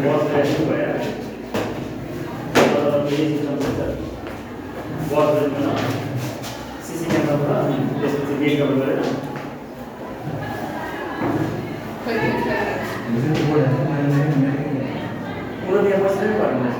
was ready where the system was CC camera त्यसपछि make up गरेर पुरो त्यहाँ बसेर गर्नु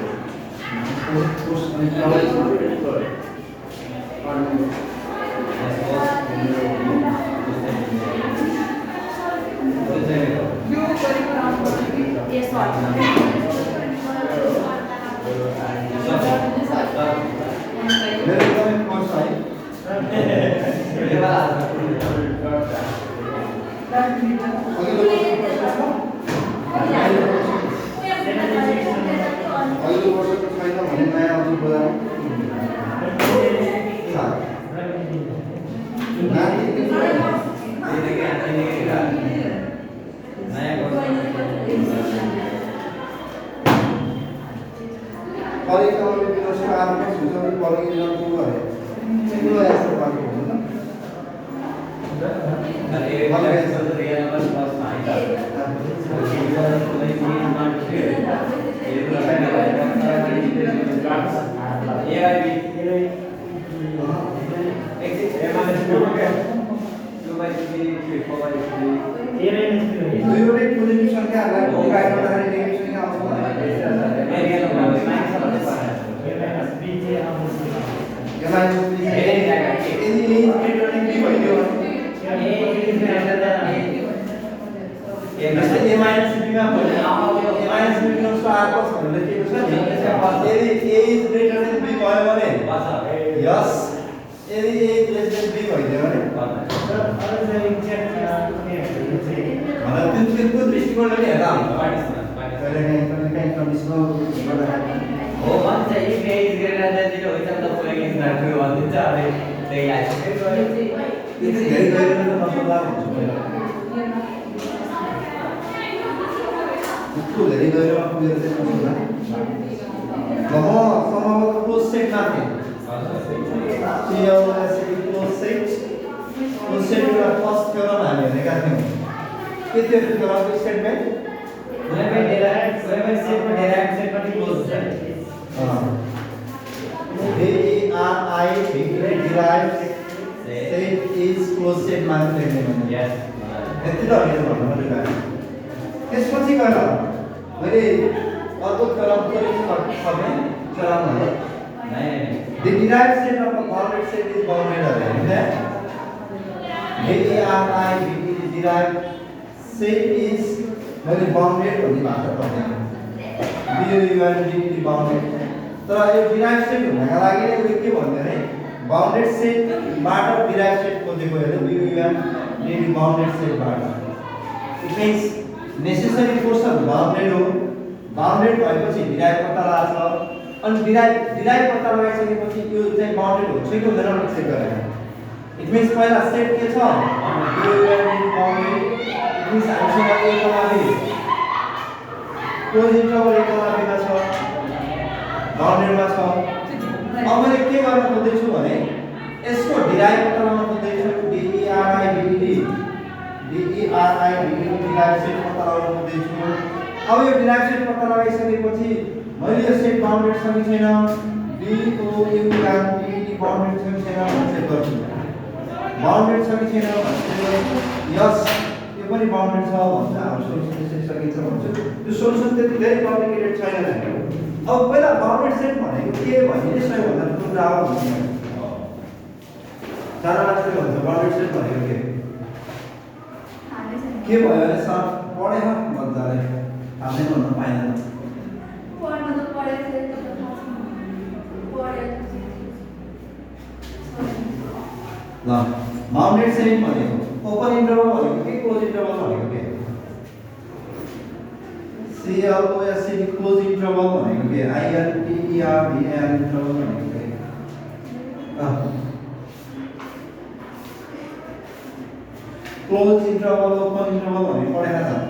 close interval, open interval भन्ने पढेका छन्।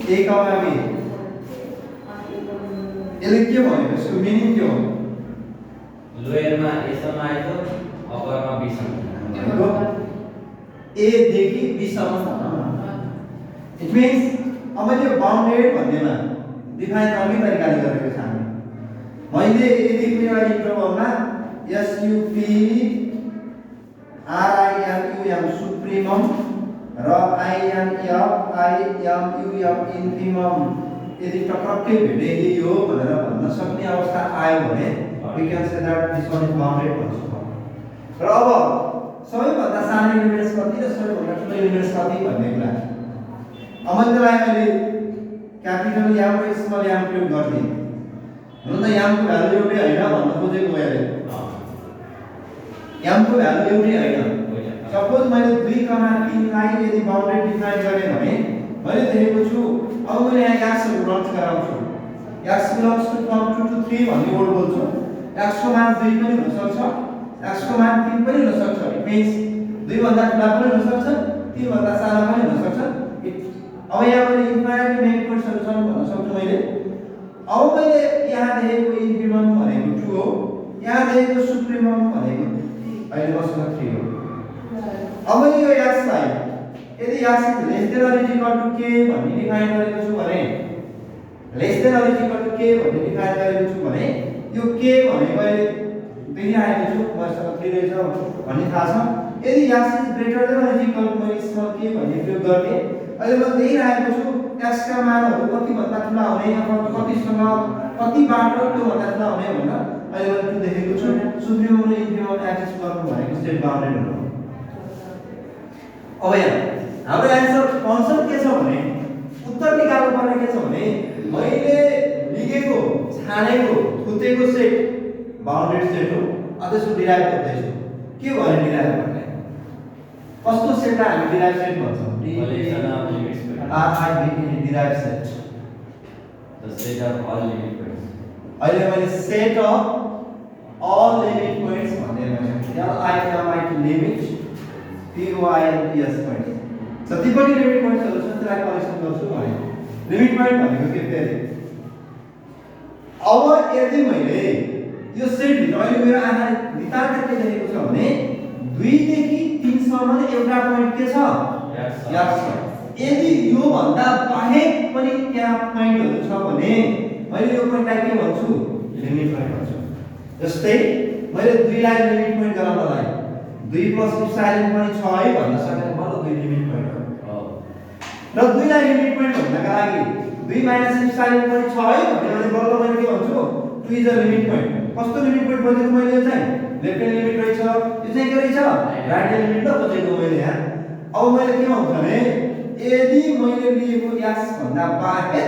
A कमा B यसले के भनेको यसको मिनिङ के हो? लोयरमा A सम्म आयो अप्परमा B सम्म भनेको A देखि B सम्म छ। इट मिन्स अब मैले बाउन्डेड भन्नेमा डिफाइन अर्कै तरिकाले गरेको छ हामी मैले यदि कुनै एउटा इन्टरभलमा SUP RIMUM सुप्रिमम र INFIMUM इन्फिमम यदि टक्कै भेटे यही हो भनेर भन्न सक्ने अवस्था आयो भने we can say that this one is bounded भन्न सक्छौँ। र अब सबैभन्दा सानो युनिट्स कति र सबैभन्दा ठुलो युनिट्स कति भन्ने कुरा अब मैले क्यापिटल याम र स्मल याम प्रयोग गर्दिएँ हुन त यामको भ्यालु एउटै होइन भन्न खोजेको मैले यामको भ्यालु एउटै होइन सपोज मैले 2,3 लाई यदि बाउन्डेड डिफाइन गरेँ भने मैले देखेको छु अब मैले यहाँ एक्सहरु रच गराउँछु x belongs to from 2 to 3 भन्ने वर्ड बोल्छु x को मान 2 पनि हुन सक्छ x को मान 3 पनि हुन सक्छ इट मिन्स 2 भन्दा ठूला पनि हुन सक्छ 3 भन्दा सानो पनि हुन सक्छ अब यहाँ मैले इन्फाइनाइट मेनी पोइन्ट्सहरु छन् भन्न सक्छु मैले अब मैले यहाँ देखेको इन्फिमम भनेको 2 हो यहाँ देखेको सुप्रिमम भनेको अहिले मसँग 3 हो अब यो x लाई यदि x less than or equal to k भन्ने डिफाइन गरेको छु भने less than or equal to k भन्ने डिफाइन गरेको छु भने यो k भनेको मैले देखिरहेको छु मसँग 3 रहेछ भन्ने थाहा छ यदि x is greater than or equal to मैले स्मल k भन्ने प्रयोग गर्ने अहिले म देखिरहेको छु x का मानहरु कति भन्दा ठूला हुने अथवा कतिसँग कति बाटो त्यो भन्दा ठूला हुने भनेर अहिले मैले देखेको छु सुप्रिमम र इन्फिमम एक्सेस गर्नु भनेको स्टेट बाउन्डेड हो। अब यहाँ हाम्रो आन्सर कन्सेप्ट के छ भने उत्तर निकाल्नु पर्ने के छ भने मैले लिखेको छानेको थुतेको सेट बाउन्डेड सेट हो त्यसको डिराइभ गर्दैछु के भने डिराइभ गर्ने कस्तो सेटलाई हामी डिराइभ सेट भन्छौँ collection of limits derived set the set of all limit points अहिले मैले set of all limit points भन्ने मैले LIMIT लिमिट POINTS पोइन्ट्स जति पनि लिमिट पोइन्ट्सहरु छन् त्यसलाई कलेक्सन गर्छु भने लिमिट पोइन्ट भनेको के फेरि अब यदि मैले यो सेट भित्र अहिले मेरो आँखाले नितान्त के देखेको छ भने 2 देखि 3 सम्म एउटा पोइन्ट के छ याद छ यदि यो भन्दा बाहेक पनि त्यहाँ पोइन्टहरु छ भने मैले यो पोइन्टलाई के भन्छु लिमिट पोइन्ट भन्छु जस्तै मैले 2 लाई लिमिट पोइन्ट गराउनलाई 2 प्लस इप्सिलन पनि छ है भन्न सकेन बल्ल 2 लिमिट पोइन्ट हो र 2 लाई लिमिट पोइन्ट भन्नका लागि 2 माइनस इप्सिलन पनि छ है भने बल्ल मैले के भन्छु 2 इज अ लिमिट पोइन्ट कस्तो लिमिट पोइन्ट खोजेको मैले यो चाहिँ लेफ्ट ह्यान्ड लिमिट रहेछ यो चाहिँ के रहेछ राइट ह्यान्ड लिमिट खोजेको मैले यहाँ अब मैले के भन्छु भने यदि मैले लिएको x भन्दा बाहेक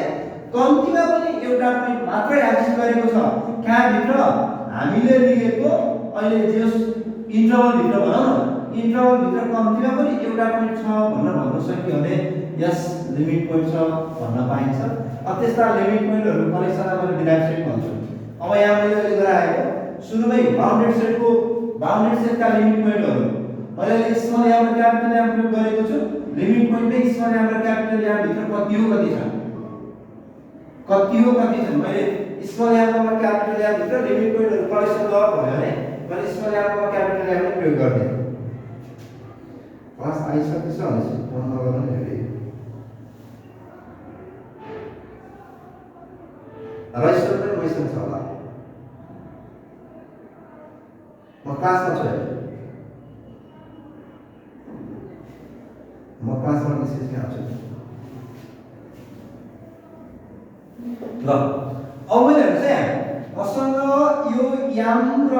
कम्तिमा पनि एउटा पोइन्ट मात्रै एक्सेस गरेको छ कहाँ भित्र हामीले लिएको अहिले जस इन्टरभल भित्र भनौं न इन्टरभल भित्र कम्तिमा पनि एउटा पोइन्ट छ भनेर भन्न सकियो भने यस लिमिट पोइन्ट छ भन्न पाइन्छ अब त्यस्ता लिमिट पोइन्टहरु कलेक्सनलाई मैले डिराइभ सेट भन्छु अब यहाँ मैले अहिले गराएको सुरुमै बाउन्डेड सेटका लिमिट पोइन्टहरु मैले स्मल याम र क्यापिटल याम प्रयोग गरेको छु लिमिट पोइन्ट नै स्मल याम र क्यापिटल याम भित्र कति हो कति छन् मैले स्मल याम र क्यापिटल याम भित्र लिमिट पोइन्टहरु कलेक्सन गर भन्यो भने मैले स्मल याम र क्यापिटल याम नै प्रयोग गर्ने क्लास आइसकेछ भने फोन नगर्नु नि फेरि रजिस्टर पनि मैसँग छ होला म क्लासमा छु म क्लासमा निस्किन आउँछु ल अब मैले हेर्नुस् है मसँग यो याम र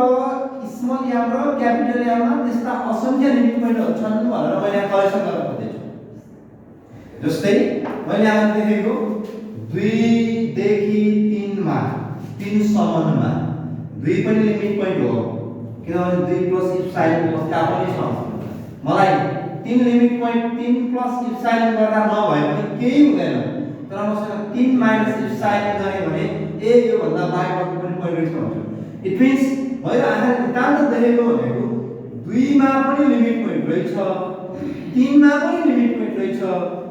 स्मल याम र क्यापिटल याममा त्यस्ता असंख्य लिमिट पोइन्टहरु छन् भनेर मैले यहाँ कलेक्सन गर्न खोजेछु जस्तै मैले यहाँ देखेको 2 देखि 3 मा 3 सम्ममा 2 पनि लिमिट पोइन्ट हो किनभने 2 प्लस इप्सिलन त्यहाँ पनि छ मलाई 3 लिमिट पोइन्ट 3 प्लस इप्सिलन गर्दा नभए पनि केही हुँदैन तर मसँग 3 माइनस इप्सिलन गरे भने ए यो भन्दा बाहेकको पनि पोइन्ट रहेछ भन्छु इट मिन्स मैले आँखाले नितान्त देखेको भनेको 2 मा पनि लिमिट पोइन्ट रहेछ 3 मा पनि लिमिट पोइन्ट रहेछ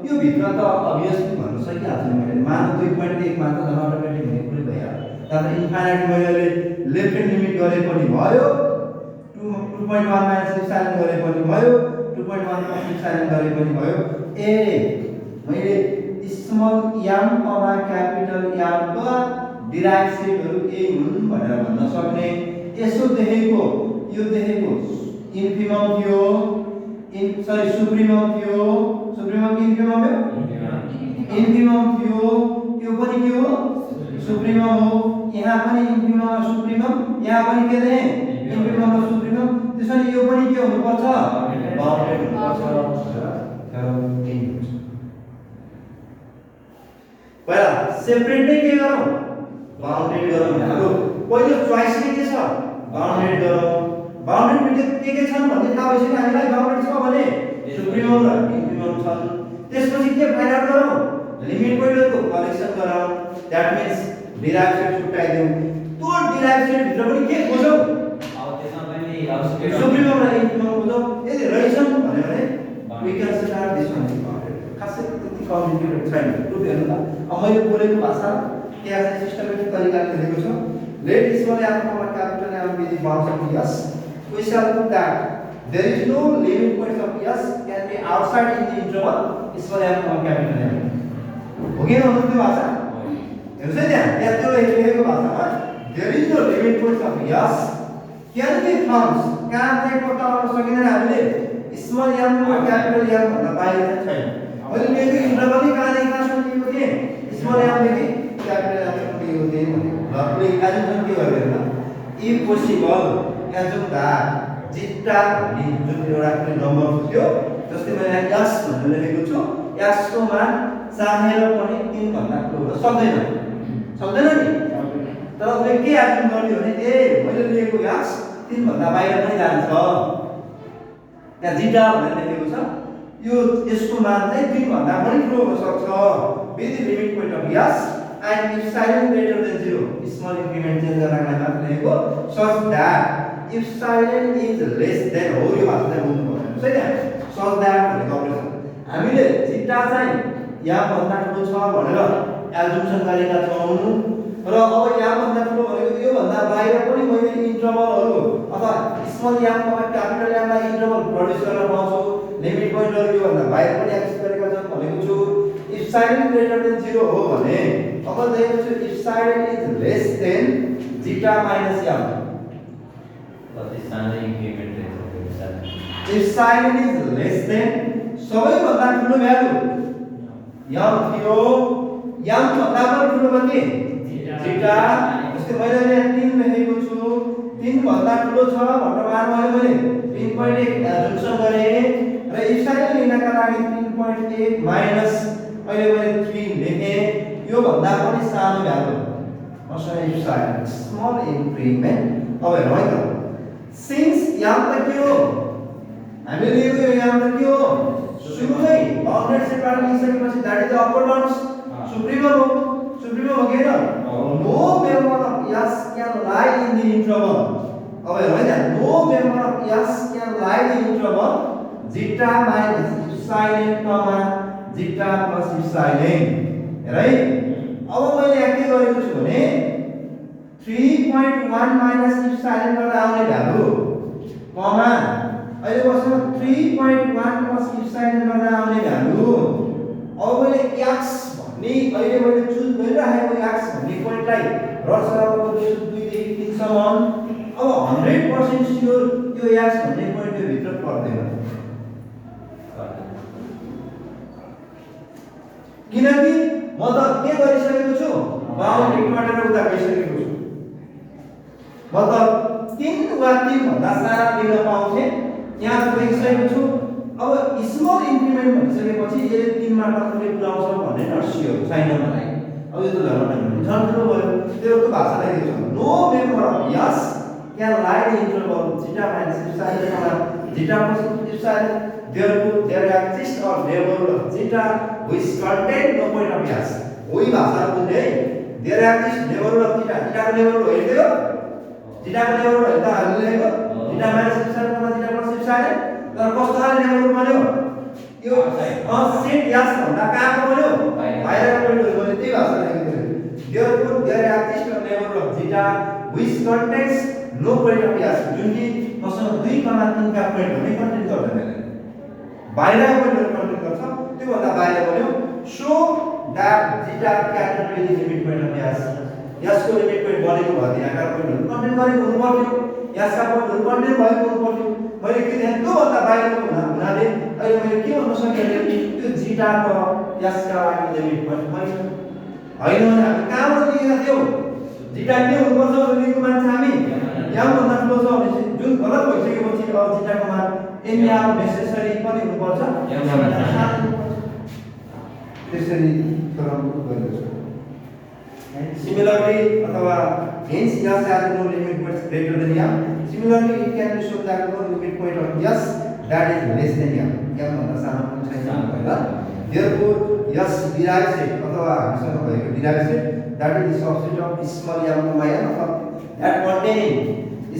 यो भित्र त अभियसली भन्न सकिहाल्छु मैले मानो 2.1 मा त अटोमेटिक हुने कुरै भइहाल्यो तर इन्फाइनाइट मैले लेफ्ट ह्यान्ड लिमिट गरे पनि भयो 2.1 माइनस इप्सिलन गरे पनि भयो 2.1 प्लस इप्सिलन गरे पनि भयो ए मैले क्यापिटल यामका डिराइभ सेटहरु यही हुन् भनेर भन्न सक्ने। यसो देखेको यो देखेको इन्फिमम थियो सुप्रिमम थियो सुप्रिमम कि इन्फिमम हो इन्फिमम थियो यो पनि के हो सुप्रिमम हो यहाँ पनि इन्फिमम र सुप्रिमम यहाँ पनि के देखे इन्फिमम र सुप्रिमम त्यसैले यो पनि के हुनुपर्छ बाउन्डेड हुनुपर्छ पहिला सेपरेट नै के गरौँ बाउन्डेड गरौँ हाम्रो पहिलो चोइस के छ बाउन्डेड गरौँ बाउन्डेड बिटवीन के छन् भन्ने थाहा भएपछि हामीलाई बाउन्डेड छ भने सुप्रिमम र इन्फिमम छन् त्यसपछि के फाइन्ड आउट गरौँ लिमिट पोइन्टहरुको कलेक्सन गरौँ दैट मीन्स डिराइभ सेट छुट्याइदिउँ त्यो डिराइभ सेट भित्र पनि के खोजौँ अब त्यसमा पनि सुप्रिमम र इन्फिमम खोजौँ यदि रहेछन् भने we can start this one खासै त्यति कम्प्लिकेटेड छैन प्रुफ हेर्नु त अब मैले बोलेको भाषा त्यहाँ चाहिँ सिस्टमेटिक तरिकाले लेखेको छु let small m comma capital M be the bounds of S we shall put that there is no limit points of S can be outside in the interval small m comma capital M हो गयो न त्यो भाषा हेर्नुस् है त्यहाँ त्यो लेखेको भाषामा there is no limit points of S can be found कहाँ चाहिँ पत्ता लगाउन सकिँदैन हामीले स्मल m र क्यापिटल M भन्दा बाहिर चाहिँ छैन मैले लेखेको इन्टरभल नै कहाँदेखि कहाँसम्म दिएको थिएँ स्मल m देखि क्यापिटल M सम्म दिएको थिएँ भनेको ल कुनै एजुम्सन के गर्यो त if possible assume that zeta भन्ने जुन एउटा कुनै नम्बर थियो जस्तै मैले s भनेर लेखेको छु s को मान चाहेर पनि 3 भन्दा ठुलो हुन सक्दैन सक्दैन नि तर उसले के एजुम गर्यो भने ए मैले लेखेको s 3 भन्दा बाहिर पनि जान्छ त्यहाँ जिटा भनेर लेखेको छ यो यसको मान चाहिँ 3 भन्दा पनि ठुलो हुन सक्छ with the limit point of s and if silent greater than 0 small increment change गर्नका लागि मात्र लेखेको such that if silent is less than हो यो भाषा चाहिँ बुझ्नु पर्छ है त such that भनेको अपरेसन हामीले जिटा चाहिँ यहाँ भन्दा ठुलो छ भनेर एजुम्सन गरेका छौं र अब यहाँ भन्दा ठुलो भनेको यो भन्दा बाहिर पनि मैले इन्टरभलहरु अथवा स्मल m कमा क्यापिटल M लाई इन्टरभल प्रड्युस गर्न पाउँछु लिमिट पोइन्टहरु यो भन्दा बाहिर पनि एक्सेस गरेका छन् भनेको छु if silent greater than 0 हो भने अब लेखेको छु if silent is less than zeta minus m कति सानो इन्क्रिमेन्ट रहेछ if silent is less than सबैभन्दा ठुलो भ्यालु m थियो m भन्दा पनि ठुलो भने zeta जस्तै मैले यहाँ 3 लेखेको छु 3 भन्दा ठुलो छ भनेर मैले 3.1 एजुम्सन गरे र if silent लिनका लागि 3.1 माइनस अहिले मैले 3 लेखे यो भन्दा पनि सानो भ्यालु मसँग if silent स्मल इन्क्रिमेन्ट अब हेरौँ है त सिन्स m त के हो हामीले लेखेको यो m त के हो सुरुमै बाउन्डेड सेटबाट लिइसकेपछि that is the upper bounds supremum हो के न no member of s can lie in the interval अब हेरौँ है त no member of s can lie in the interval zeta minus silent comma zeta plus silent हेर है अब मैले यहाँ के गरेको छु भने 3.1 माइनस silent गर्दा आउने भ्यालु कमा अहिले बस्नु 3.1 प्लस silent गर्दा आउने भ्यालु अब मैले x भन्ने अहिले मैले चुज गरिराखेको x भन्ने पोइन्टलाई रसराको 2 देखि 3 सम्म अब 100% स्योर यो x भन्ने पोइन्ट यो भित्र पर्दैन किनकि म त के गरिसकेको छु बाउन्डेड काटेर उता गइसकेको छु म त 3 वा 3 भन्दा सारा लिन पाउँथे यहाँ त देखिसकेको छु अब स्मल इन्क्रिमेन्ट भनिसकेपछि यसले 3 मा कसरी पुर्याउँछ भन्ने नर्सियो छैन मलाई अब यो त झन् ठुलो भयो त्यो त भाषा लेखेको छ no member of s can lie in the interval zeta minus silent zeta plus silent therefore there exists a neighborhood of zeta which contain no point of s वही भाषा बुझ्ने there exists neighborhood of zeta zeta को neighborhood हेर्दै हो zeta को neighborhood हेर्दा हामीले लेखेको zeta minus silent zeta plus silent तर कस्तो खाले neighborhood बन्यो यो सेट s भन्दा कहाँको बन्यो बाहिरको पोइन्टहरु बन्यो त्यही भाषा लेखेको थियो therefore there exists a neighborhood of zeta which contains no point of s जुन कि मसँग 2,3 का पोइन्ट भने कन्टेन गर्दैन बाहिरको पोइन्टहरु कन्टेन गर्छ त्यो भन्दा बाहिर बन्यो so that zeta capital is the limit point of S. S को लिमिट पोइन्ट बनेको भए यहाँका पोइन्टहरु कन्टेन गरेको हुनु पर्थ्यो। S का पोइन्टहरु कन्टेन भएको हुनु पर्थ्यो। मैले के ध्यान त्यो भन्दा बाहिरको हुनाले अहिले मैले के भन्न सके भने त्यो zeta को S का लागि लिमिट पोइन्ट होइन। होइन भने हामी कहाँबाट लिएका थियौ? zeta के हुनुपर्छ भनेको मान्छे हामी यहाँ भन्दा ठुलो छ भने जुन गलत भइसकेपछि अब zeta को मान n या नेसेसरी कति हुनुपर्छ? त्यसरी थ्योरमको गरिएको छ। Similarly, अथवा hence S has no limit points greater than M. Similarly, it can be shown that no limit point of S that is less than M. M भन्दा सानो पनि छैन हैन। Therefore, S derived set अथवा हामीसँग भएको derived set that is the subset of small m comma n at containing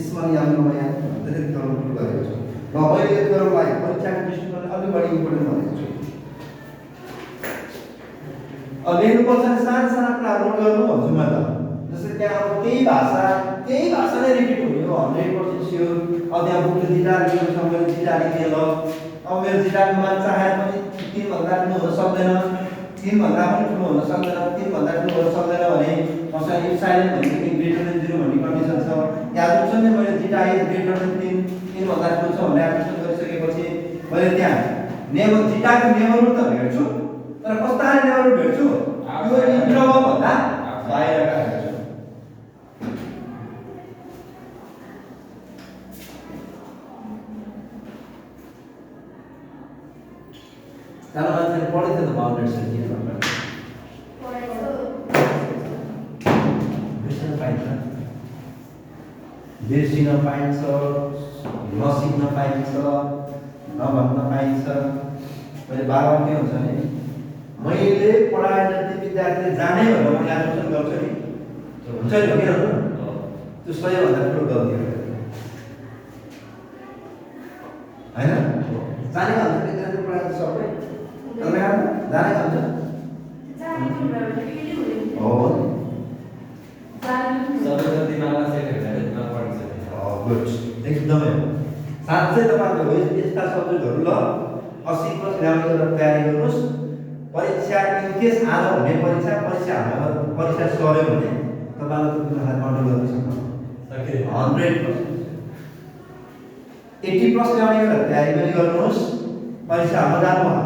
small m comma n त्यसरी थ्योरमको गरिएको छ। र मैले यो थ्योरमलाई परीक्षाको दृष्टिकोणले अलि बढी इम्पोर्टेन्ट भनेको छु। लेख्नु पर्छ नि साना साना कुराहरु नोट गर्नु भन्छु म त। जस्तै त्यहाँ अब त्यही भाषा नै रिपिट हुने हो 100% स्योर। अब त्यहाँ बुकले जिटा लेखेको छ मैले जिटा लेखे ल। अब मेरो जिटाको मान चाहे पनि 3 भन्दा ठुलो हुन सक्दैन, 3 भन्दा पनि ठुलो हुन सक्दैन, 3 भन्दा ठुलो हुन सक्दैन भने मसँग इफ साइलेन्ट भनेको ग्रेटर देन 0 भन्ने कन्डिसन छ। याद हुन्छ नि मैले जिटा इज ग्रेटर देन 3 भन्दा ठुलो छ भनेर एप्लिकेसन गरिसकेपछि मैले त्यहाँ नेबर जिटाको नेबरहुड त भेट्छु तर कस्ता नेबरहुड भेट्छु यो इन्टरभल भन्दा बाहिरका भेट्छु। सानो मान्छेले पढेको थियो त बाउन्डेड सेट के भन्छ? बिर्सिन पाइन्छ, बिर्सिन पाइन्छ, नसिक्न पाइन्छ, नभन्न पाइन्छ। मैले बारबार के हुन्छ नि मैले पढाए जति विद्यार्थीले जाने भनेर म एजुकेसन गर्छु नि हुन्छ नि हो कि होइन? त्यो सबैभन्दा ठुलो गल्ती हो हैन? जाने भन्छ विद्यार्थी पढाए सबै जाने भन्छ हो सबै जति माला सेट हेर्दा नपढ्छ। गुड एकदमै साँच्चै तपाईहरुले हो यस्ता सब्जेक्टहरु ल 80% राम्रो गरेर तयारी गर्नुस्। परीक्षा इन केस आलो भने परीक्षा सर्यो भने तपाईले त्यो कुरालाई कन्ट्रोल गर्न सक्नुहुन्छ। 100% 80% ल्याउने गरेर तयारी पनि गर्नुहोस्। परीक्षा हुन जानु होला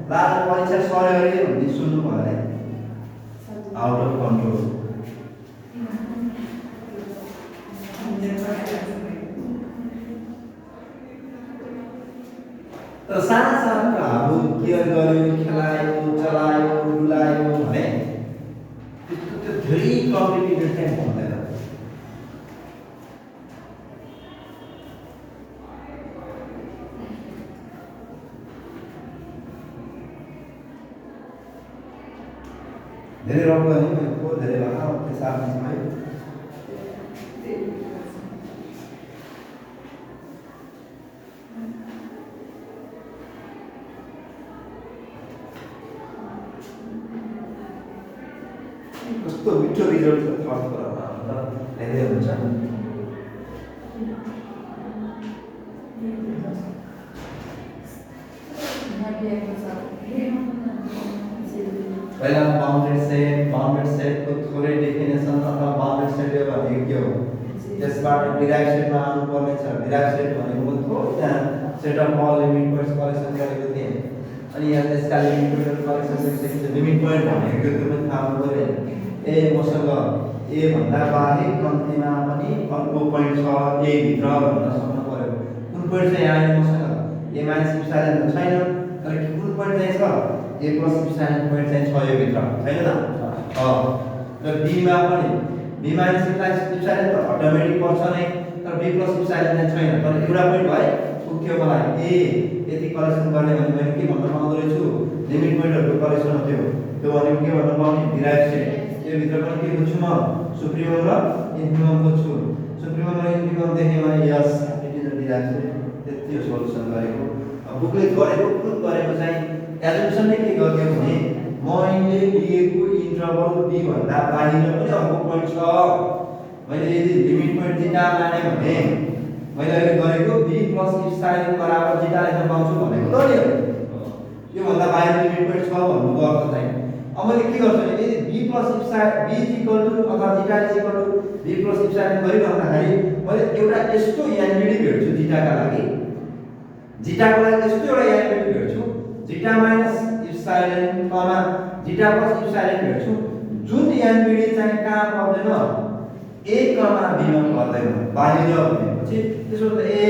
लास्ट परीक्षा सर्यो अरे भन्ने सुन्नु भयो भने आउट अफ कन्ट्रोल। तर साना साना कुराहरू केयर गर्यो, खेलायो, चलायो, डुलायो भने त्यो धेरै कम्प्लिकेटेड चाहिँ हुँदैन। धेरै रङ गर्ने को धेरै भएन त्यो साथमा आयो। कस्तो मिठो रिजल्ट छ थर्ड कुरामा हेर्दै हुन्छ। पहिला बाउन्डेड सेटको थोरै डेफिनेसन अथवा बाउन्डेड सेट भनेको के हो त्यसबाट डिराइभ सेटमा आउनुपर्ने छ। डिराइभ सेट भनेको थोरै त्यहाँ set of all limit points collection गरेको थिएँ अनि यहाँ त्यसका लिमिट पोइन्ट कलेक्सन गरिसकेपछि लिमिट पोइन्ट भनेको त्यो पनि थाहा हुनु पर्यो। ए मसँग ए भन्दा बाहेक कम्तीमा पनि अर्को पोइन्ट छ ए भित्र भन्न सक्नु पर्यो। कुन पोइन्ट चाहिँ यहाँ मसँग ए माइनस इप्सिलन छैन तर कुन पोइन्ट चाहिँ छ ए प्लस इप्सिलन पोइन्ट चाहिँ छ यो भित्र छैन त। र बी मा पनि बी माइनस इप्सिलन त अटोमेटिक पर्छ नै तर बी प्लस इप्सिलन चाहिँ छैन तर एउटा पोइन्ट भयो पुग्यो मलाई ए यति कलेक्सन गर्ने भने मैले के भन्न पाउँदो रहेछु लिमिट पोइन्टहरुको कलेक्सन हो त्यो भनेको के भन्न पाउने डिराइभ सेट। यो भित्र पनि के बुझ्छु म सुप्रिमम र इन्फिमम बुझ्छु। सुप्रिमम र इन्फिमम देखेँ भने S it is a derived set. त्यति हो सोलुसन गरेको। बुकले गरेको प्रुफ गरेको चाहिँ एजुकेसन ने के गर्यो भने मैले लिएको इन्टरभल बी भन्दा बाहिर पनि अर्को पोइन्ट छ। मैले यदि लिमिट पोइन्ट जिटा माने भने मैले अहिले गरेको बी प्लस इप्सिलन बराबर जिटा लेख्न पाउँछु भनेको त नि यो भन्दा बाहिर लिमिट पोइन्ट छ भन्नुको अर्थ चाहिँ अब मैले के गर्छु भने यदि b plus इप्सिलन b is equal to अथवा zeta is equal to b plus इप्सिलन गरिरहँदाखेरि मैले एउटा यस्तो यान्बिडी भेट्छु जिटाका लागि जिटाको लागि यस्तो एउटा यान्बिडी भेट्छु जिटा माइनस इप्सिलन कमा जिटा प्लस इप्सिलन भेट्छु जुन यान्बिडी चाहिँ कहाँ पर्दैन a कमा b मा पर्दैन बाहिर भनेपछि त्यसो त a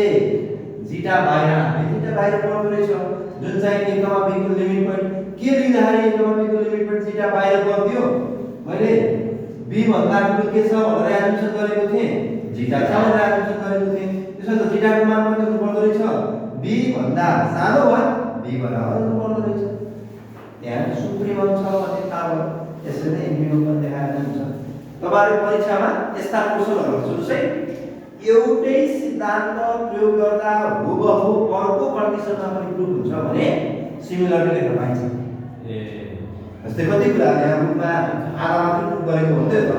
जिटा बाहिर हाल्ने जिटा बाहिर पर्दो रहेछ जुन चाहिँ a कमा b को लिमिट पोइन्ट के लिँदाखेरि a कमा b को लिमिट पोइन्ट जिटा बाहिर पर्दियो मैले b भन्दा ठुलो के छ भनेर एजुम्सन गरेको थिएँ जिटा छ भनेर एजुम्सन गरेको थिएँ त्यसो त जिटाको मान कति हुनु पर्दो रहेछ b भन्दा सानो वा b बराबर हुनु पर्दो रहेछ त्यहाँ सुप्रिमम छ भने थाहा भयो यसरी नै इन्फिनिमम पनि देखाएको हुन्छ तपाईहरुले परीक्षामा यस्ता क्वेशनहरु सुरुसै एउटै सिद्धान्त प्रयोग गर्दा हुबहु अर्को कन्डिसनमा पनि प्रुफ हुन्छ भने सिमिलरली लेख्न पाइन्छ ए जस्तै कति कुरा यहाँ रुटमा आधा मात्र प्रुफ गरेको हुन्थ्यो त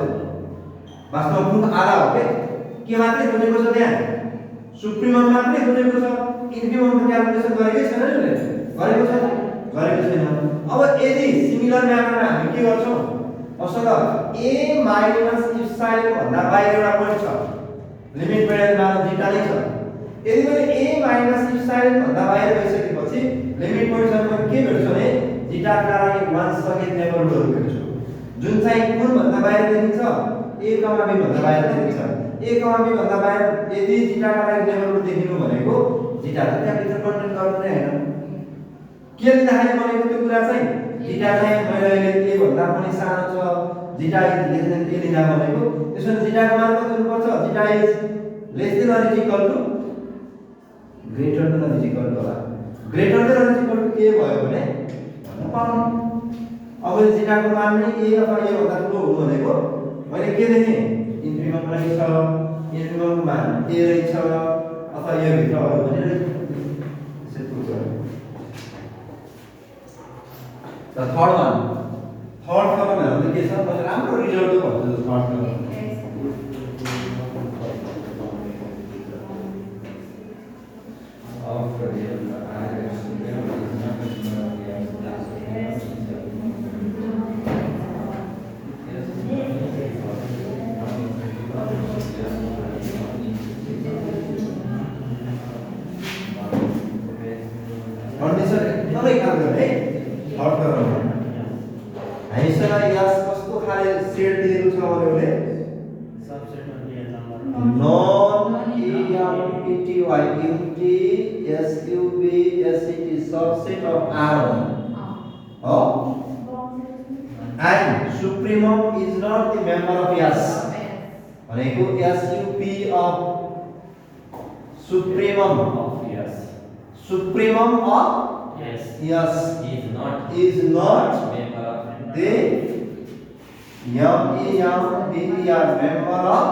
वास्तवमा प्रुफ आधा हो के मात्रै खोजेको छ त्यहाँ सुप्रिमम मात्रै खोजेको छ इन्फिनिमम त क्याल्कुलेसन गरेकै छैन नि गरेको छैन अब यदि सिमिलर म्यानरमा हामी के गर्छौं असल a माइनस इप्सिलन भन्दा बाहिर एउटा पोइन्ट छ लिमिट पोइन्ट मान जिटा नै छ यदि मैले a माइनस इप्सिलन भन्दा बाहिर गइसकेपछि लिमिट पोइन्ट सम्म के भेट्छु भने जिटा का लागि वान सकेट नेबरहुडहरु भेट्छु जुन चाहिँ कुन भन्दा बाहिर देखिन्छ a कमा b भन्दा बाहिर देखिन्छ a कमा b भन्दा बाहिर यदि जिटा का लागि नेबरहुड देखिनु भनेको जिटा त त्यहाँ भित्र कन्टेन्ट गर्नु नै हैन के लिँदाखेरि भनेको त्यो कुरा चाहिँ जिटा चाहिँ मैले a भन्दा पनि सानो छ zeta is less than a लिँदा भनेको त्यसो भने जिटाको मान कति हुनुपर्छ zeta is less than or equal to greater than or equal to greater than or equal to a भयो भने भन्न पाउने अब जिटाको मान नै a अथवा a भन्दा ठुलो हुनु भनेको मैले के देखेँ इन्फिनिमम रहेछ इन्फिनिममको मान a रहेछ अथवा a भित्र हो भने The third one भनेको के छ मैले राम्रो रिजल्ट भन्छु थर्ड one कन्डिसन एकदमै काम गर्ने है थर्ड वन हामीसँग यस कस्तो खाले सेट दिएको छ भने सबसेटमा दिएन non EMPTY UT SUB SCT subset of R1 and supremum is not the member of S भनेको SUP of supremum of yes supremum of yes yes is not member of member the MEMPTR member of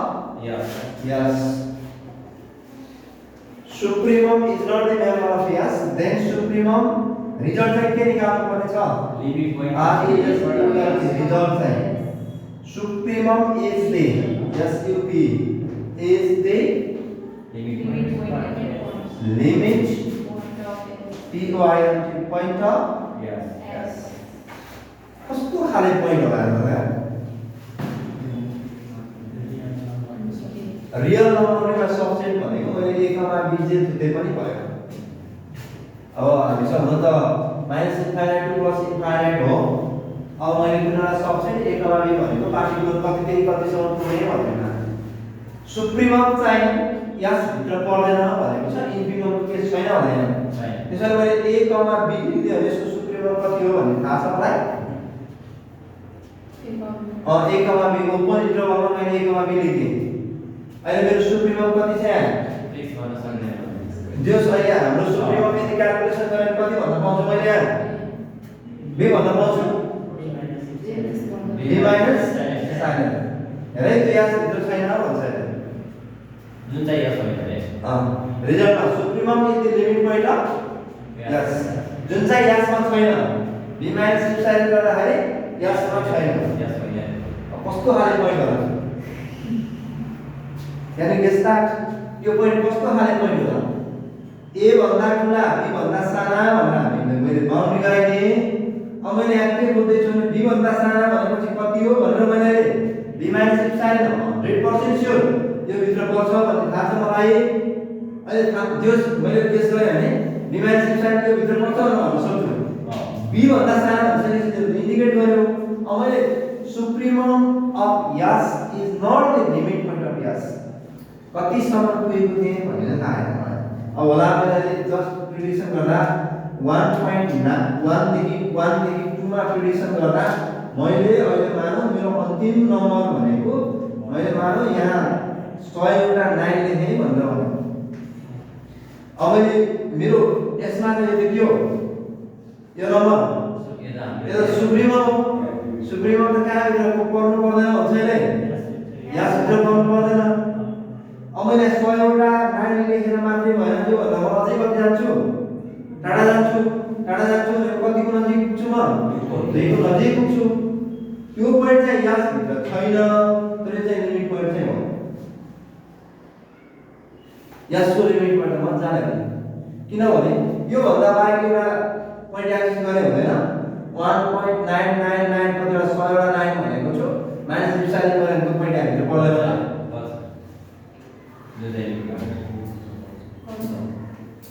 yes yes supremum is not the member of yes then supremum result चाहिँ के निकाल्नु पर्ने छ limit point result चाहिँ supremum is the SUP is the limit point of yes कस्तो खाले point होला हैन रियल नम्बरको सबसेट भनेको मैले a कमा b जे जुते पनि भयो अब हामीसँग हुन त -इन्फाइनाइट टु प्लस इन्फाइनाइट हो अब मैले कुनै एउटा सबसेट a कमा b भनेको पार्टिकुलर कतिदेखि कतिसम्म पुग्ने भन्दैन सुप्रिमम चाहिँ यस भित्र पर्दैन भनेको छ इन्फिनिमम केस छैन भन्दैन त्यसैले मैले a कमा b लिँदै हो यसको सुप्रिमम कति हो भन्ने थाहा छ मलाई a कमा b को ओपन इन्टरभलमा मैले a कमा b लेखे अहिले मेरो सुप्रिमम कति छ यहाँ फिक्स गर्न सक्दैन जो अहिले हाम्रो सुप्रिमम यदि क्याल्कुलेसन गरेर कति भन्न पाउँछु मैले यहाँ b भन्न पाउँछु b माइनस sin हेरै त्यो यहाँ भित्र छैन भन्छ जुन चाहिँ यस होइन रिजल्टमा supremum is the limit point of S जुन चाहिँ यसमा छैन b माइनस इप्सिलन गर्दाखेरि यसमा छैन यस होइन कस्तो खाले पोइन्ट होला यानी गेस्टार्ट यो पोइन्ट कस्तो खाले पोइन्ट होला a भन्दा ठुला b भन्दा साना भनेर हामीले मैले बाउन्ड्री गराइदिए अब मैले यहाँ के बोल्दैछु भने b भन्दा साना भनेपछि कति हो भनेर मैले b माइनस इप्सिलोन 100% स्योर यो भित्र पर्छ भन्ने थाहा छ मलाई। अहिले जस मैले गेस गरे भने b माइनस इप्सिलोन यो भित्र पर्छ भनेर भन्न सक्छु। b भन्दा साना भनेपछि त्यो इन्डिकेट गर्यो। अब मैले supremum of S is not the limit point of S कति सम्म पुगेको थिए भनेर थाहा आएन मलाई। अब होला मैले जस्ट प्रिडिक्सन गर्दा 1.1 देखि 2 मा प्रिडिक्सन गर्दा मैले अहिले मानौ मेरो अन्तिम नम्बर भनेको मैले मानौ यहाँ 100 वटा 9 लेखे भनेर भन्नु। अब मैले मेरो यसमा चाहिँ यो के हो यो नम्बर यो सुप्रिमम हो। सुप्रिमम त कहाँ भित्र पर्नु पर्दैन भन्छ यसले यहाँ भित्र पर्नु पर्दैन। अब मैले 100 वटा 9 लेखेर मात्रै भएन त्यो भन्दा म अझै कति जान्छु टाढा जान्छु भने कतिको नजिक पुग्छु म 2 को नजिक पुग्छु। त्यो पोइन्ट चाहिँ यस भित्र छैन तर चाहिँ लिमिट पोइन्ट चाहिँ हो। यसको लिमिट पोइन्ट म जान्दैन किनभने यो भन्दा बाहेक एउटा पोइन्ट एक्सेस गरे हुँदैन। 1.999 कतिवटा 100 वटा 9 भनेको छु माइनस इप्सिलोन गरेको पोइन्ट यहाँ भित्र पर्दैन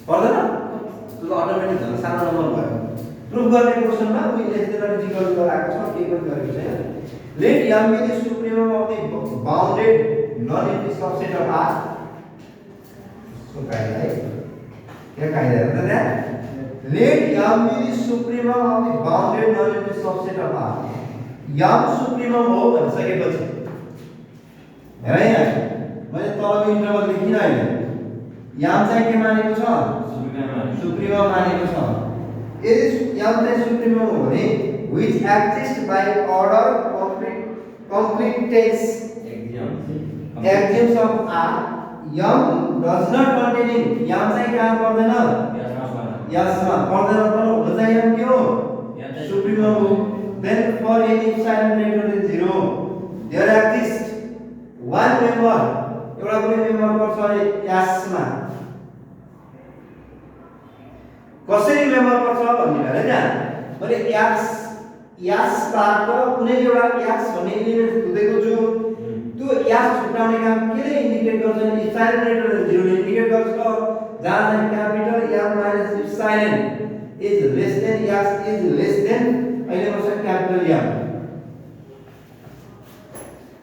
पर्दैन त्यो त अटोमेटिक झन् सानो नम्बर भयो। प्रुफ गर्ने क्वेशनमा उही इलेक्ट्रोनिक गराएको छ के पनि गरेको छैन। Let m be the supremum of the bounded non-empty subset of R so कायदा है क्या कायदा है पता है। Let m be the supremum of the bounded non-empty subset of R m सुप्रिमम हो भनिसकेपछि हेर यहाँ मैले तलको इन्टरभल लेखिन अहिले m चाहिँ के मानेको छ सुप्रिमम मानेको छ। यदि m चाहिँ सुप्रिमम हो भने which exists by order completeness axioms of R m does not containing m चाहिँ कहाँ पर्दैन यसमा पर्दैन तर हुन चाहिँ m के हो सुप्रिमम हो। then for any epsilon greater than 0 there exists one member एउटा कुनै मेम्बर पर्छ यसमा कसरी मेम्बर पर्छ भन्ने भएर त्यहाँ मैले यसबाट कुनै एउटा x भन्ने एलिमेन्ट खुदेको छु त्यो x छुटाउने काम केले इन्डिकेट गर्छ भने इप्सिलोन ग्रेटर देन 0 ले इन्डिकेट गर्छ जहाँ चाहिँ capital m minus epsilon is less then x is less then अहिले मसँग क्यापिटल M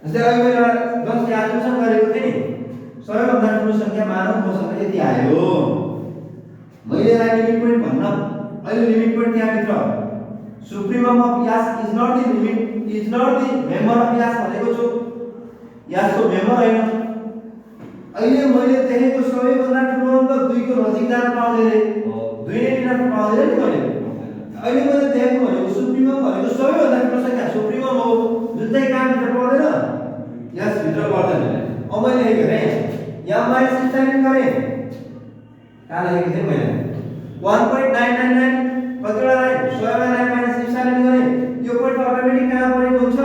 जस्तै अहिले मैले जस्ट क्याल्कुलेसन गरेको थिएँ नि सबैभन्दा ठुलो संख्या मानौँ मसँग यति आयो मैले यसलाई लिमिट पोइन्ट भन्न अहिले लिमिट पोइन्ट त्यहाँ भित्र supremum of S is not the limit is not the member of S भनेको छु यसको मेम्बर हैन। अहिले मैले देखेको सबैभन्दा ठुलो अंक 2 को नजिक जान पाउँदैन 2 नै लिन पाउँदैन नि मैले अहिले मैले देखेको भनेको सुप्रिमम भनेको सबैभन्दा ठुलो संख्या सुप्रिमम हो जुन चाहिँ कहाँ भित्र पर्दैन यस भित्र पर्दैन। अब मैले हेरे यहाँ माइनस इप्सिलोन गरे कहाँ लेखेको थिएँ मैले 1.999 कतिवटा लाइन 100 वटा लाइन माइनस इप्सिलोन गरे यो पोइन्ट अटोमेटिक कहाँ परेको हुन्छ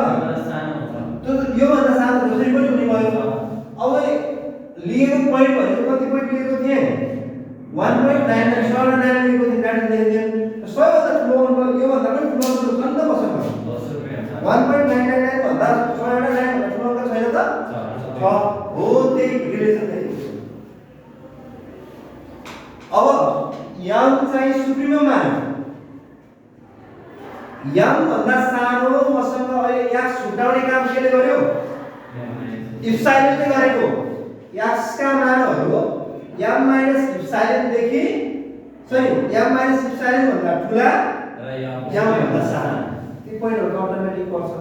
त्यो यो भन्दा सानो जसरी पनि हुने भयो। अब लिएको पोइन्ट भनेको कति पोइन्ट लिएको थिए 1.99 100 वटा लाइन लिएको थिए काट्न दिएको थिए सबैभन्दा ठुलो अंक यो भन्दा पनि ठुलो अंक छ नि त मसँग 1.999 भन्दा 100 वटा लाइन भन्दा ठुलो अंक छैन त छ हो त्यही रिलेसन है। अब m चाहिँ सुप्रिमम मान्यो m भन्दा सानो मसँग अहिले x छुटाउने काम केले गर्यो इप्सिलोनले गरेको x का मानहरु m माइनस इप्सिलोन देखि सही m माइनस इप्सिलोन भन्दा ठूला र m भन्दा साना ती पोइन्टहरु अटोमेटिक पर्छ।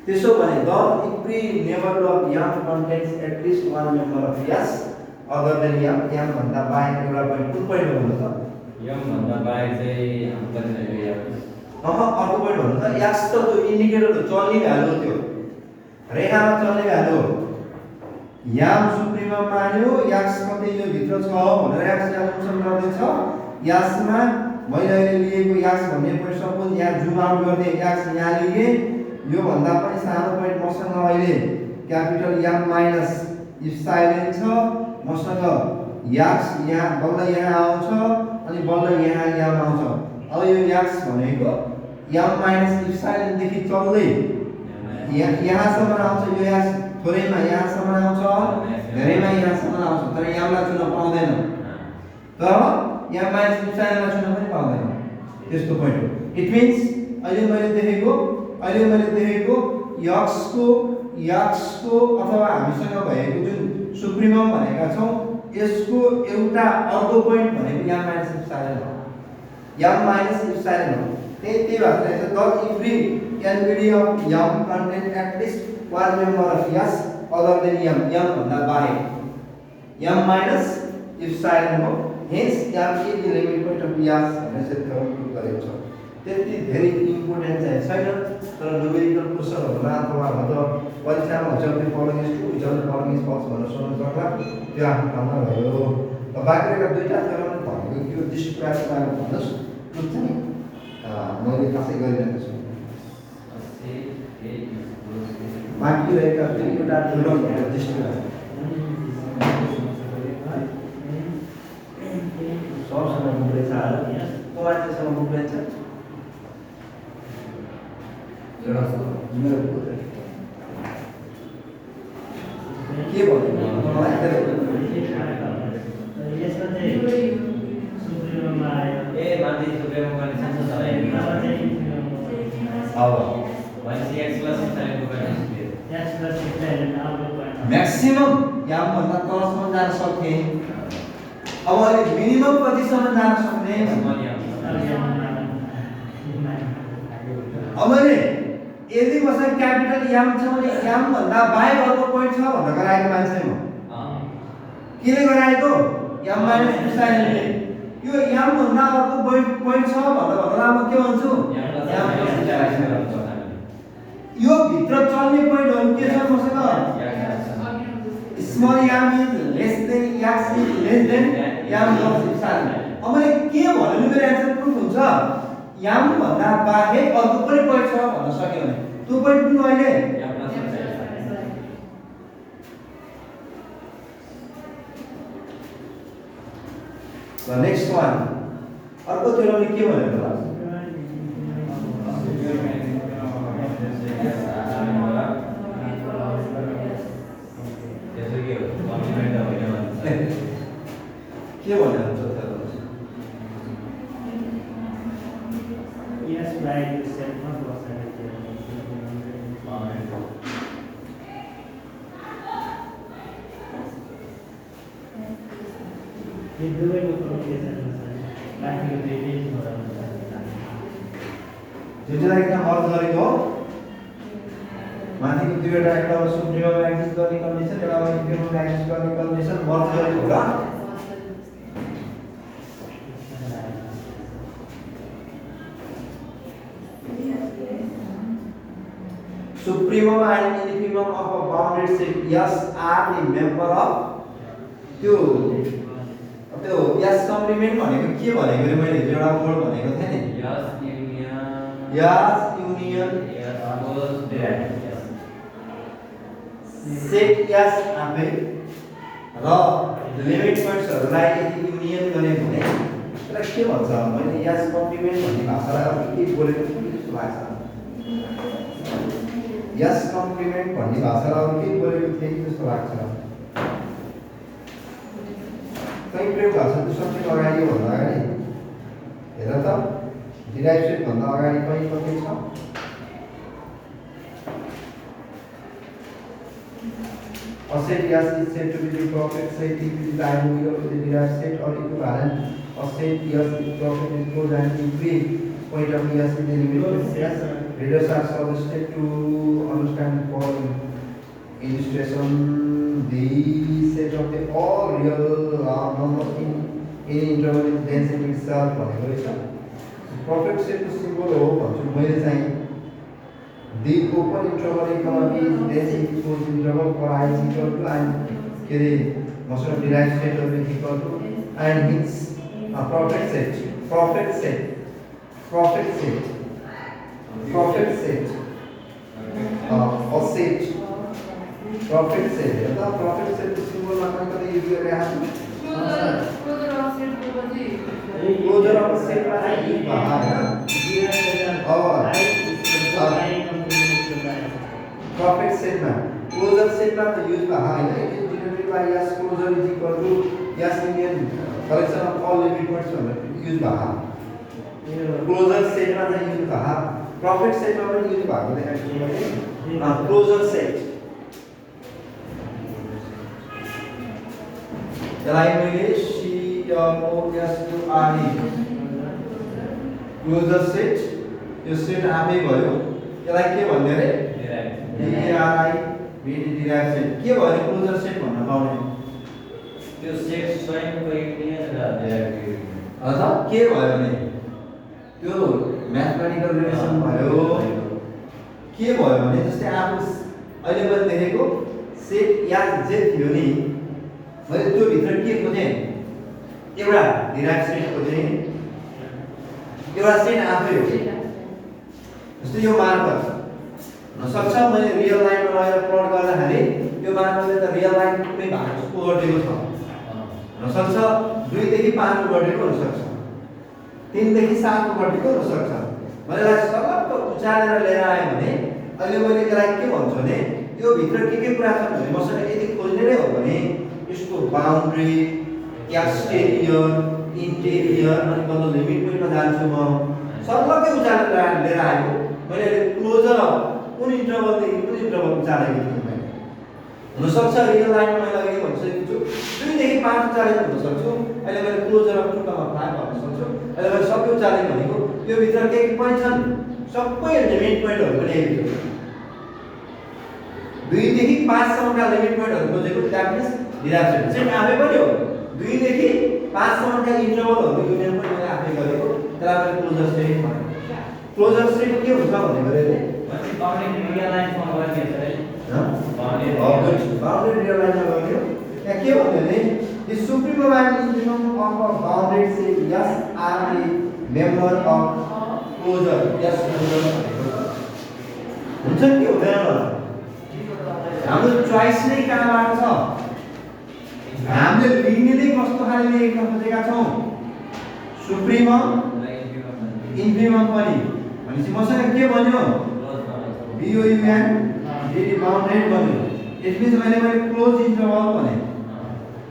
त्यसो भने द इक्वि neighbourhood of m contains at least one member of s other than m भन्दा बाहेक एउटा पोइन्ट कुन पोइन्ट हो भन्नु त m भन्दा बाहेक चाहिँ हम पनि अर्को पोइन्ट भन्नु त x त त्यो इन्डिकेटर त चल्ने भ्यालु त्यो रेखामा चल्ने भ्यालु m सुप्रिमम मान्यो x कतै यो भित्र छ भनेर x क्याल्कुलेसन गर्दै छ s मा मैले अहिले लिएको x भन्ने पोइन्ट सपोज यहाँ जुम आउट गर्ने x यहाँ लिए यो भन्दा पनि सानो पोइन्ट मसँग अहिले क्यापिटल M माइनस इप्सिलोन छ मसँग x यहाँ बल्ल यहाँ आउँछ अनि बल्ल यहाँ M आउँछ अब यो x भनेको m माइनस इप्सिलोन देखि चल्दै यहाँसम्म आउँछ यो x थोरैमा यहाँसम्म आउँछ धेरैमा यहाँसम्म आउँछ तर m लाई चुन्न पाउँदैन तर m माइनस इप्सिलोन लाई चुन्न पनि पाउँदैन त्यस्तो पोइन्ट हो इट मिन्स अहिले मैले देखेको x को अथवा हामीसँग भएको जुन सुप्रिमम भनेका छौं यसको एउटा अर्को पोइन्ट भनेको m माइनस इप्सिलोन हो m माइनस इप्सिलोन हो त्यही भएर चाहिँ the इफ्री can be of m contain at least one member of s other than m भन्दा बाहेक m minus epsilon हो hence m is the limit point of s भनेर चाहिँ थ्योरम गरेको छ त्यति धेरै इम्पोर्टेन्ट चाहिँ छैन तर न्यूमेरिकल क्वेशनहरुमा अथवा मतलब परीक्षामा हुन्छ त्यो following is true is following is false भनेर सोध्न सक्ला त्यो आफ्नो ठाउँमा भयो र बाँकी रहेका दुईटा थ्योरम भनेको त्यो डिस्ट्रिब्युसन बारेमा भन्नुस् त्यो चाहिँ मैले खासै गरिरहेको छु बाँकी रहेका दुईवटा थ्योरम डिस्ट्रिब्युसन सबसँग मुक्रेछ हाल को मान्छेसँग मुक्रेछ मेरो पुत्र के भन्नु मलाई यसमा चाहिँ सुप्रिममा आयो ए माथि सुप्रिममा गर्ने छ अब 1x plus epsilon को गर्ने x plus epsilon output point maximum यहाँ भन्दा तलसम्म जान सक्ने अब अहिले मिनिमम कतिसम्म जान सक्ने अब मैले यदि मसँग क्यापिटल m छ भने m भन्दा बाहेक अर्को पोइन्ट छ भनेर गराएको मान्छे म केले गराएको m माइनस इप्सिलोनले यो m भन्दा अर्को पोइन्ट छ भन्दा म के भन्छु m प्लस इप्सिलोन यो भित्र चल्ने पोइन्टहरु के छ मसँग small m is less then x is less then m plus epsilon अब मैले के भन्नु मेरो आन्सर प्रुफ हुन्छ m भन्दा बाहेक अर्को पनि पोइन्ट छ भन्न सक्यो भने त्यो पोइन्ट कुन अहिले द नेक्स्ट वान अर्को थ्योरमले के भनेको होला के भनेको हुन्छ yes by itself not was ये दुवै लोकेसन बाँकी डेटेज हो जुनलाई एकदम अर्थ गरेको माथिको दुईवटा एउटा सुप्रिमम एक्सिस गर्ने कन्डिसन एउटा इन्फिमम एक्सिस गर्ने कन्डिसन मर्ज गरेको हो र supremum and infimum of a bounded set S are the member of त्यो S complement भनेको के भनेको रे मैले एउटा वर्ड भनेको थिएँ नि S union set S आफै र लिमिट पोइन्ट्सहरुलाई यदि युनियन गरे भने त्यसलाई के भन्छ मैले S complement भन्ने भाषालाई के बोलेको छु जस्तो लाग्छ यस कम्प्लिमेन्ट भन्ने भाषालाई के बोलेको थिए जस्तो लाग्छ कहीं प्रयोग भाषा त सबसे अगाडि भन्दा अगाडि हेर त डिराइभ सेट भन्दा अगाडि कहीं कति छ a set S is said to be the perfect set if it is identical to the derived set or equivalent. A set S is perfect if both and every point of S is the limit S. Readers are suggested to understand the following illustration. The set of the all real numbers in any interval is density itself. Perfect set to symbol हो भन्छु मैले चाहिँ the open interval economy is density closed interval for I is equal to and के रे मसँग derived set is equal to and hence a perfect set a set perfect set the perfect set symbol मा कहिले use गरिरहेको छु closure of सेटमा चाहिँ use भयो हैन परफेक्ट सेटमा क्लोजर सेटमा त युज भयो हैन इट इज डिनोटेड बाइ यस क्लोजर इज इक्वल टु यस union collection of all limit points भनेर युज भयो क्लोजर सेटमा चाहिँ युज भयो परफेक्ट सेटमा पनि युज भएको देखाएको छु मैले क्लोजर सेट यसलाई मैले CLOSURE क्लोजर सेट यो सेट आफै भयो यसलाई के भन्ने रे DRI डिराइभ सेट के भयो क्लोजर सेट भन्न पाउने त्यो सेट स्वयंको युनियन र डेरिभेटिभ अझ के भयो भने त्यो म्याथमेटिकल रिलेसन भयो के भयो भने जस्तै आफू अहिले मैले देखेको सेट या जे थियो नि मैले त्यो भित्र के खोजेँ एउटा डिराइभ सेट खोजेँ एउटा सेट आफै हो जस्तै यो मार्कर नसक्छ मैले रियल लाइनमा लगेर प्लट गर्दाखेरि यो मार्करले त रियल लाइन कुनै भागको गरिदिएको छ नसक्छ 2 देखि 5 को गरिदिएको हुनसक्छ 3 देखि 7 को गरिदिएको हुनसक्छ मैले यसलाई सलक्क उचालेर लिएर आएँ भने अहिले मैले यसलाई के भन्छु भने यो भित्र के कुरा छ भने मसँग यदि खोज्ने नै हो भने यसको बाउन्ड्री एक्सटेरियर इन्टेरियर अनि बल्ल लिमिट पोइन्टमा जान्छु म सलक्कै उचालेर लिएर आएको मैले क्लोजर कुन इन्टरभलदेखि कुन इन्टरभल उचालेको छु मैले हुनसक्छ रियल लाइनमा मैले अघि भनिसकेको छु 2 देखि 5 उचालेको हुनसक्छु अहिले मैले क्लोजर अफ 2 5 भन्न सक्छु अहिले मैले सबै उचालेको भनेको यो भित्र के पनि छन् सबै लिमिट पोइन्टहरु पनि यही छु 2 देखि 5 सम्मका लिमिट पोइन्टहरु खोजेको that means derive set set आफै पनि हो 2 देखि 5 सम्मका इन्टरभलहरु युनियन पनि मैले आफै गरेको त्यसलाई मैले क्लोजर सेट भने क्लोजर सेट के हुन्छ भनेको रे बाउन्डेड रियल लाइन फर्म गर्ने छ है बाउन्डेड रियल लाइनमा गर्यो यहाँ के भन्यो भने the supreme mobile infimum of a bounded set S are a member of closure S closure हुन्छ कि हुँदैन होला हाम्रो चोइस नै कहाँबाट छ हामीले लिने नै कस्तो खाले लेख्न खोजेका छौं सुप्रिमम इन्फिनिमम पनि भनेपछि मसँग के भन्यो BOUN डेली बाउन्डेड भन्यो इट मिन्स मैले क्लोज इन्टरभल भने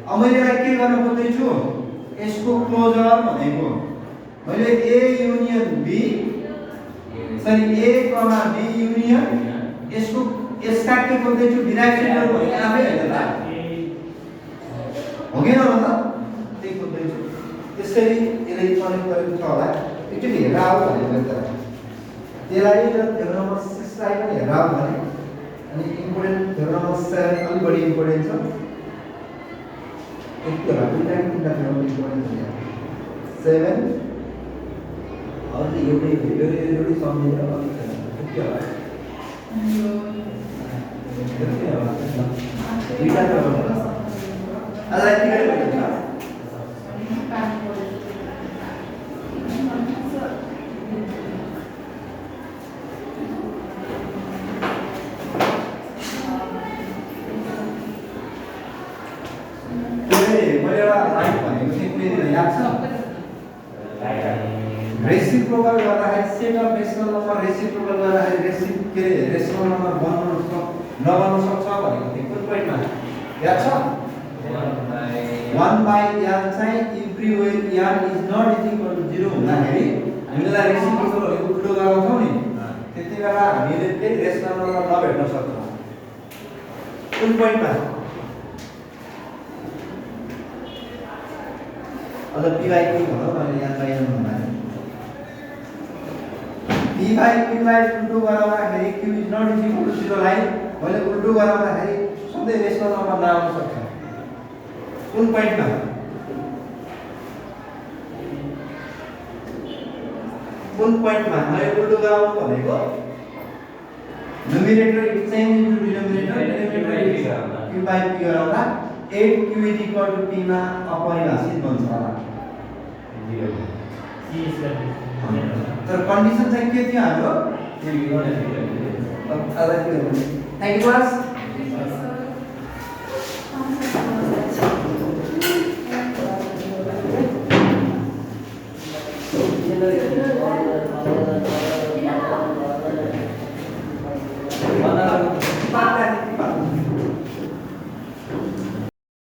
अब मैले यसलाई के गर्न खोज्दै छु यसको क्लोजर भनेको मैले A union B sorry A comma B union यसको यसका के खोज्दै छु डिराइभ सेट भने आफै हैन त हो कि न त त्यही खोज्दै छु त्यसरी यसले कनेक्ट गरेको छ होला एकचोटि हेरेर आऊ भनेको त त्यसलाई र त्यो नम्बर 6 लाई पनि हेरेर आऊ भने अनि इम्पोर्टेन्ट त्यो नम्बर 7 अलि बढी इम्पोर्टेन्ट छ एक त दुईटा तिनटा नम्बर इम्पोर्टेन्ट छ 7 अलि एउटै सम्झेर अलि के होला दुईटा त अझै के गरेको छ रेसिप्रोकल गर्दाखेरि set of rational number reciprocal गर्दाखेरि रेशनल नम्बर बन्नु नबन्नु सक्छ भनेको थियो कुन पोइन्टमा याद छ 1 बाइ n चाहिँ everywhere n is not equal to 0 हुँदाखेरि हामीले रेसिप्रोकलहरुको उल्टो गराउँछौं नि त्यतिबेला हामीले त्यही रेशनल नम्बर नभेट्न सक्छौं कुन पोइन्टमा अझ p बाइ q भनौँ मैले यहाँ बाइ n भन्दा p बाइ q लाई उल्टो गराउँदाखेरि q is not equal to 0 लाई मैले उल्टो गराउँदाखेरि सधैँ रेशनल नम्बर नआउन सक्छ कुन पोइन्टमा मैले उल्टो गराउनु भनेको numerator is same into denominator q by p गराउँदा 8q is equal to p मा अपरिभाषित बन्छ होला तर कन्डिसन चाहिँ के थियो हाम्रो थ्याङ्क यू क्लास